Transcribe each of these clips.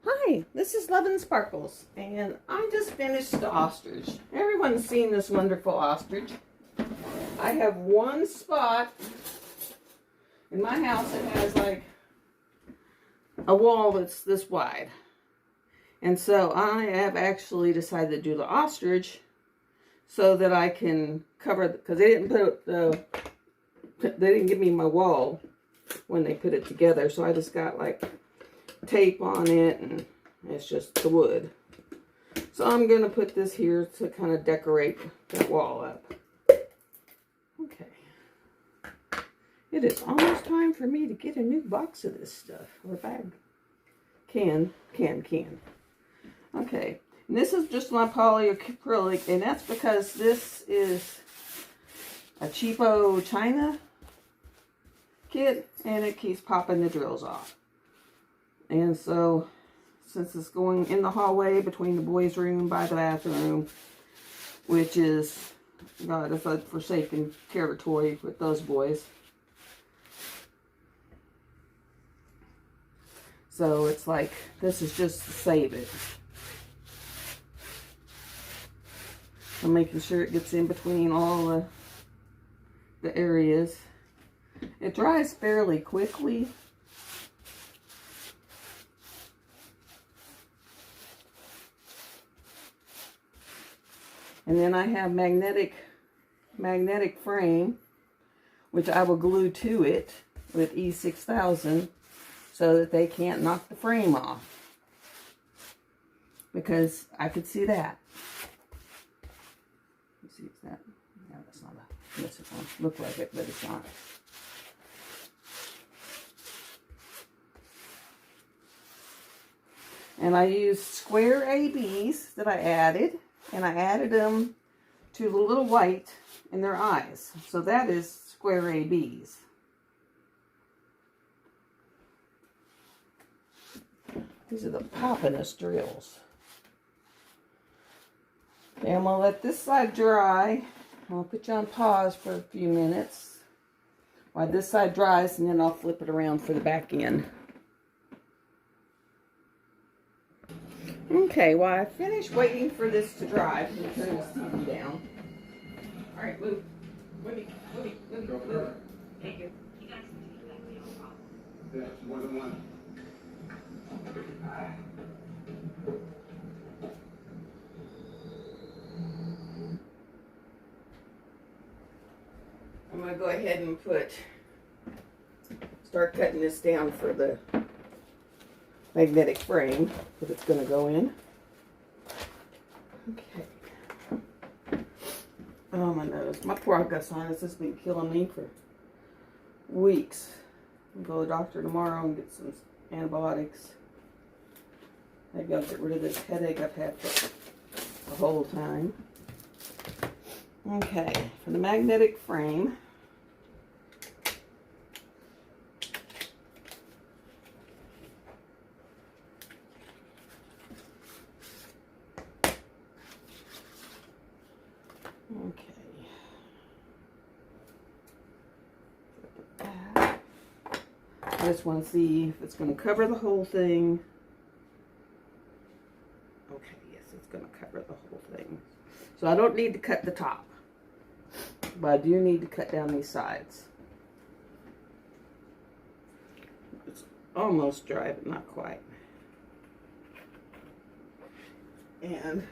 Hi, this is Love and Sparkles, and I just finished the ostrich. Everyone's seen this wonderful ostrich. I have one spot in my house that has like a wall that's this wide. And so I have actually decided to do the ostrich so that I can cover, because they didn't give me my wall when they put it together. So I just got like tape on it, and it's just the wood. So I'm going to put this here to kind of decorate that wall up. Okay. It is almost time for me to get a new box of this stuff, or bag. Can. Okay. And this is just my polyacrylic, and that's because this is a cheapo China kit, and it keeps popping the drills off. And so, since it's going in the hallway between the boys' room by the bathroom, which is, God, it's a forsaken territory with those boys. So it's like, this is just to save it. I'm making sure it gets in between all the areas. It dries fairly quickly. And then I have magnetic frame, which I will glue to it with E6000 so that they can't knock the frame off. Because I could see that. Let's see, is that? No, that's not a, yes, it won't look like it, but it's not. And I used square ABs that I added. And I added them to the little white in their eyes. So that is square ABs. These are the poppin'est drills. Okay, I'm going to let this side dry. I'll put you on pause for a few minutes while this side dries, and then I'll flip it around for the back end. Okay, well, I finished waiting for this to dry. I'm going to turn this TV down. All right, move. Move. Thank you. Yeah, more than one. I'm going to go ahead and start cutting this down for the magnetic frame that it's going to go in. Okay. Oh, my nose. My bronchus sinus has been killing me for weeks. I'll go to the doctor tomorrow and get some antibiotics. Maybe I'll get rid of this headache I've had for the whole time. Okay, for the magnetic frame, I just want to see if it's going to cover the whole thing. Okay, yes, it's going to cover the whole thing. So I don't need to cut the top, but I do need to cut down these sides. It's almost dry, but not quite. And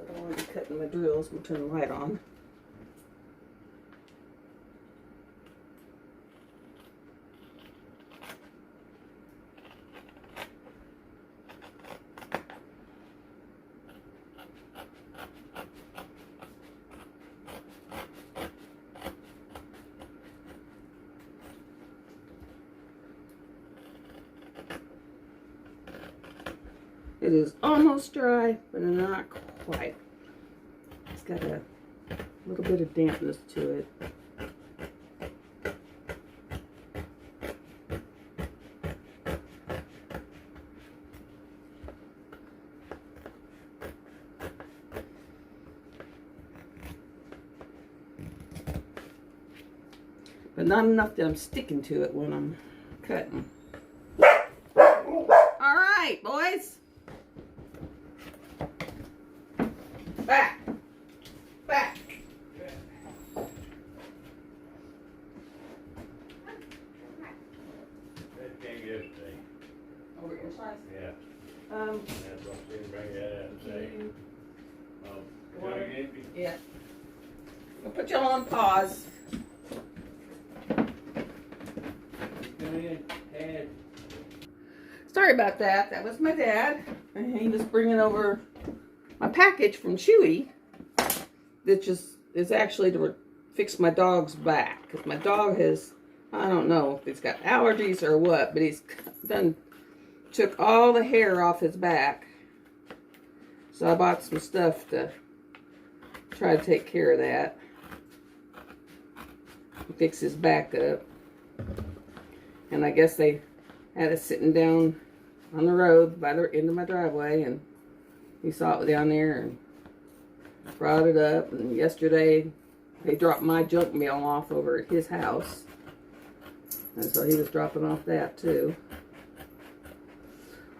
I don't want to be cutting my drills, we'll turn the light on. It is almost dry, but not quite. It's got a little bit of dampness to it. But not enough that I'm sticking to it when I'm cutting. All right, boys. Back. Back. That can't get it today. Over your size. Yeah. Um, That's what I didn't bring that out today. you, Can I get it? yeah. I'll put y'all on pause. Come in, Dad. Sorry about that. That was my dad. And he was bringing over my package from Chewy. That just is actually to fix my dog's back. Because my dog has, I don't know if he's got allergies or what, but he's took all the hair off his back. So I bought some stuff to try to take care of that. Fix his back up. And I guess they had it sitting down on the road by the end of my driveway, and he saw it down there and brought it up. And yesterday they dropped my junk mail off over at his house, and so he was dropping off that too.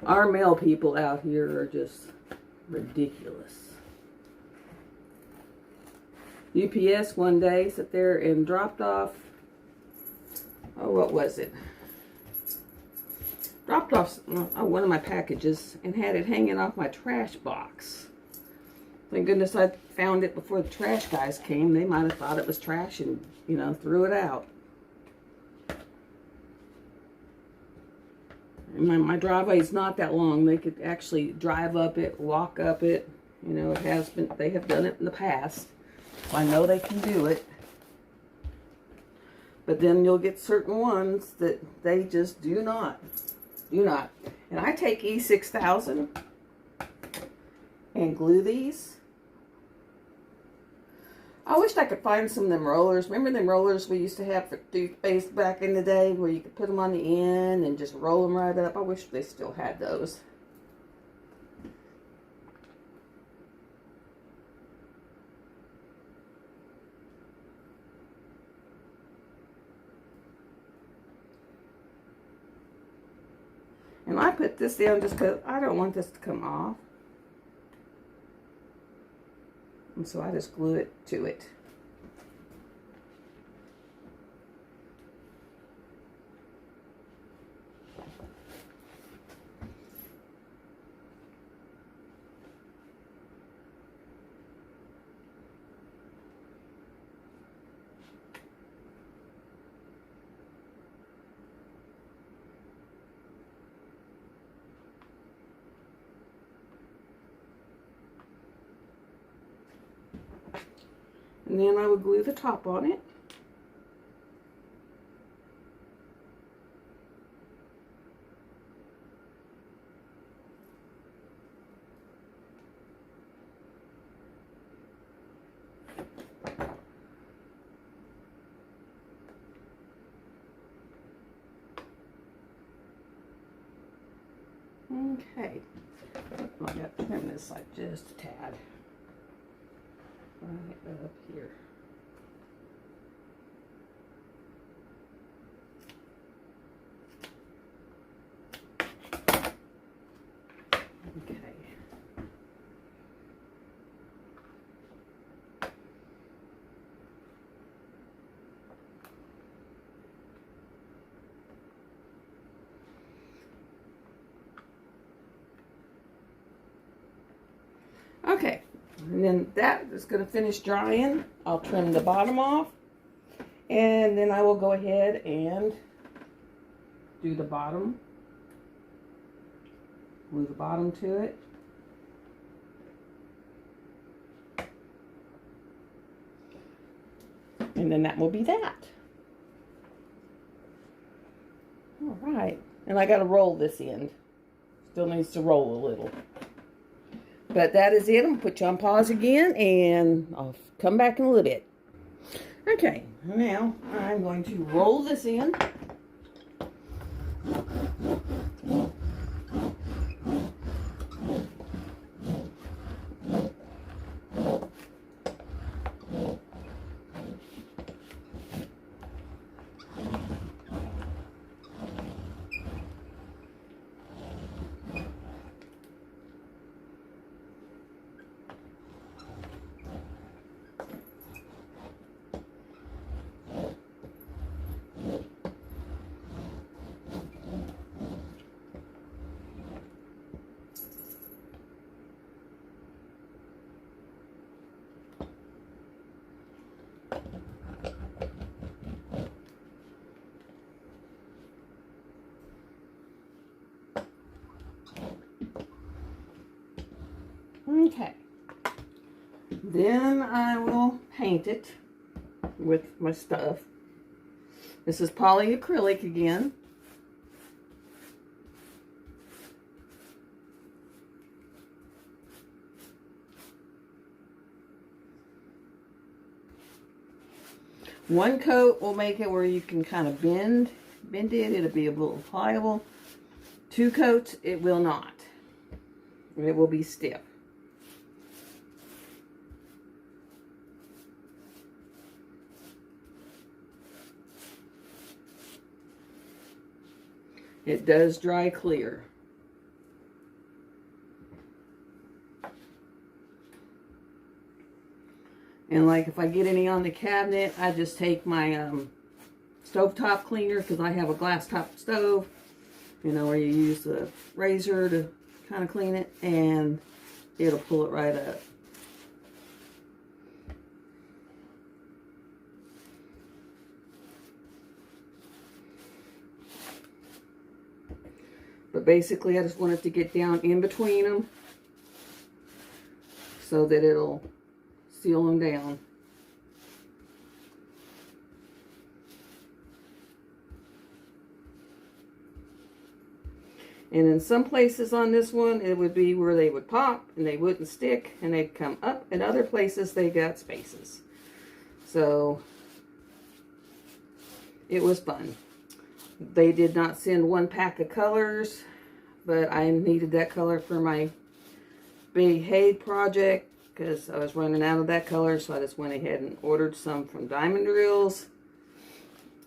Our mail people out here are just ridiculous. UPS one day sat there and dropped off, oh, what was it? Dropped off one of my packages and had it hanging off my trash box. Thank goodness I found it before the trash guys came. They might have thought it was trash and, you know, threw it out. And my driveway is not that long. They could actually drive up it, walk up it. You know, it has been, they have done it in the past. So I know they can do it. But then you'll get certain ones that they just do not. Do not. And I take E6000 and glue these. I wished I could find some of them rollers. Remember them rollers we used to have for toothpaste back in the day where you could put them on the end and just roll them right up? I wish they still had those. And I put this down just because I don't want this to come off. And so I just glue it to it. And then I would glue the top on it. Okay. I got to trim this side just a tad. Right up here. Okay. Okay. And then that is going to finish drying. I'll trim the bottom off. And then I will go ahead and do the bottom. Glue the bottom to it. And then that will be that. All right. And I got to roll this end. Still needs to roll a little. But that is it. I'm going to put you on pause again, and I'll come back in a little bit. Okay, now I'm going to roll this in. Okay. Then I will paint it with my stuff. This is polyacrylic again. One coat will make it where you can kind of bend it. It'll be a little pliable. 2 coats, it will not. It will be stiff. It does dry clear. And like if I get any on the cabinet, I just take my stovetop cleaner, because I have a glass top stove, you know, where you use the razor to kind of clean it, and it'll pull it right up. But basically I just want it to get down in between them so that it'll seal them down. And in some places on this one, it would be where they would pop and they wouldn't stick and they'd come up. In other places, they got spaces. So it was fun. They did not send 1 pack of colors, but I needed that color for my big hay project because I was running out of that color. So I just went ahead and ordered some from Diamond Drills.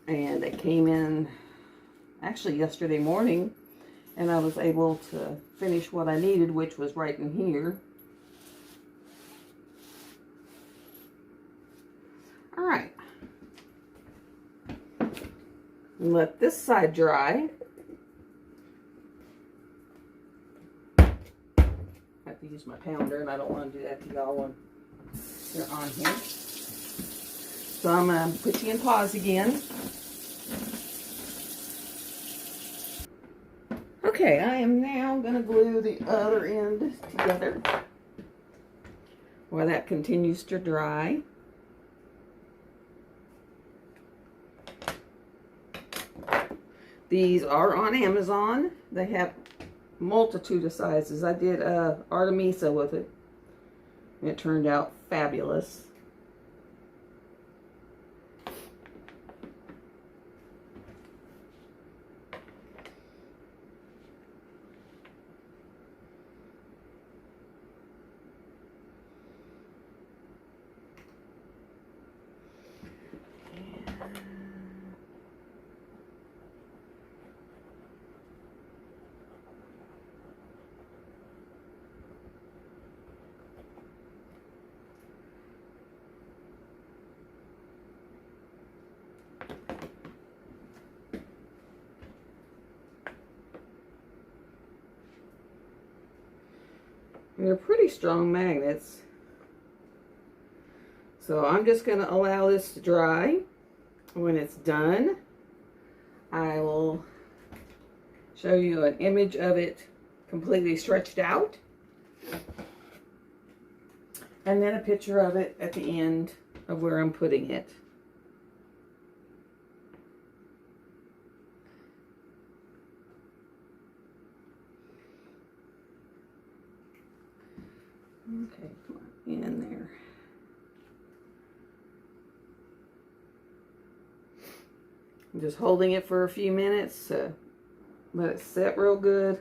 And they came in actually yesterday morning. And I was able to finish what I needed, which was right in here. All right. Let this side dry. I have to use my pounder, and I don't want to do that to y'all when you're on here. So I'm going to put you in pause again. Okay, I am now going to glue the other end together while that continues to dry. These are on Amazon. They have a multitude of sizes. I did Artemisa with it, and it turned out fabulous. They're pretty strong magnets. So I'm just going to allow this to dry. When it's done, I will show you an image of it completely stretched out. And then a picture of it at the end of where I'm putting it. Okay, come on, in there. I'm just holding it for a few minutes to let it set real good.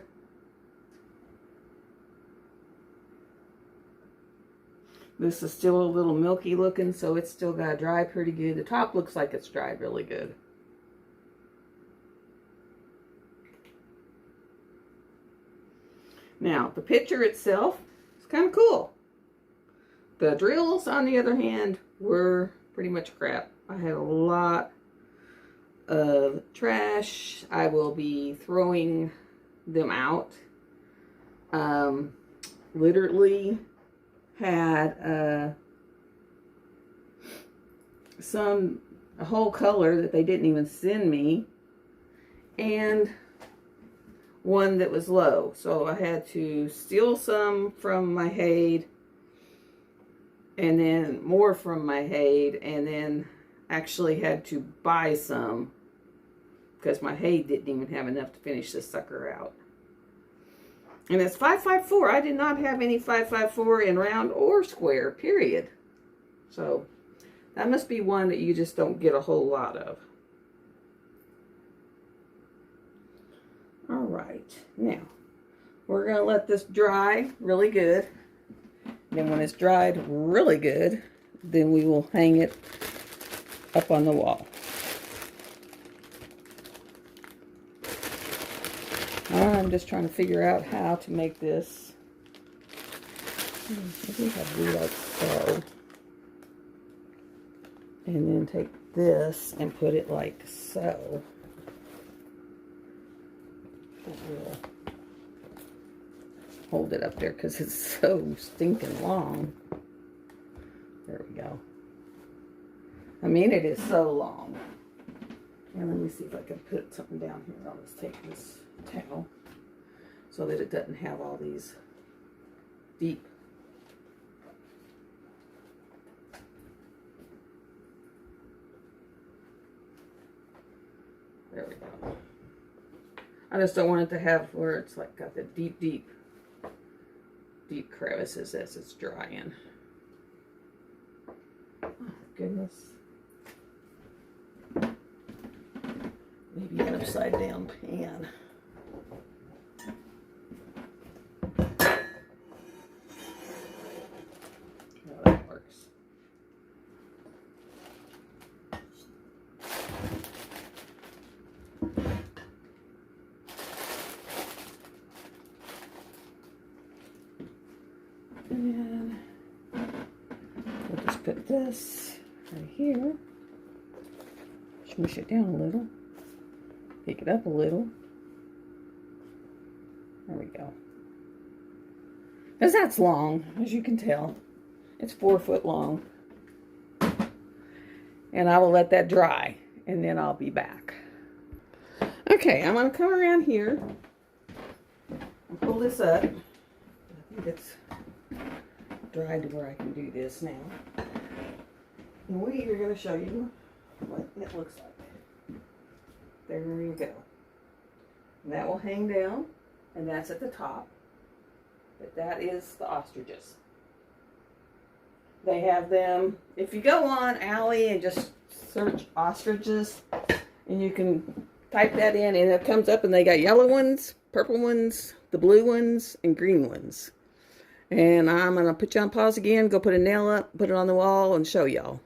This is still a little milky looking, so it's still got to dry pretty good. The top looks like it's dried really good. Now, the picture itself is kind of cool. The drills, on the other hand, were pretty much crap. I had a lot of trash. I will be throwing them out. Literally had a whole color that they didn't even send me, and one that was low. So I had to steal some from my Hade and then more from my Hayde, and then actually had to buy some because my Hayde didn't even have enough to finish this sucker out. And it's 554. I did not have any 554 in round or square, period. So that must be one that you just don't get a whole lot of. All right, now we're gonna let this dry really good. Then when it's dried really good, then we will hang it up on the wall. I'm just trying to figure out how to make this. Maybe I do like so. And then take this and put it like so. We'll hold it up there because it's so stinking long. There we go. I mean, it is so long. And let me see if I can put something down here. I'll just take this towel so that it doesn't have all these deep. There we go. I just don't want it to have where it's like got the deep crevices as it's drying. Oh, goodness. Maybe an upside down pan. Oh, that works. And we'll just put this right here. Smush it down a little. Pick it up a little. There we go. Because that's long, as you can tell. It's 4 foot long. And I will let that dry, and then I'll be back. Okay, I'm going to come around here and pull this up. I think it's dry to where I can do this now. And we are going to show you what it looks like. There you go. And that will hang down, and that's at the top. But that is the ostriches. They have them, if you go on Alley and just search ostriches, and you can type that in, and it comes up, and they got yellow ones, purple ones, the blue ones, and green ones. And I'm going to put you on pause again, go put a nail up, put it on the wall, and show y'all.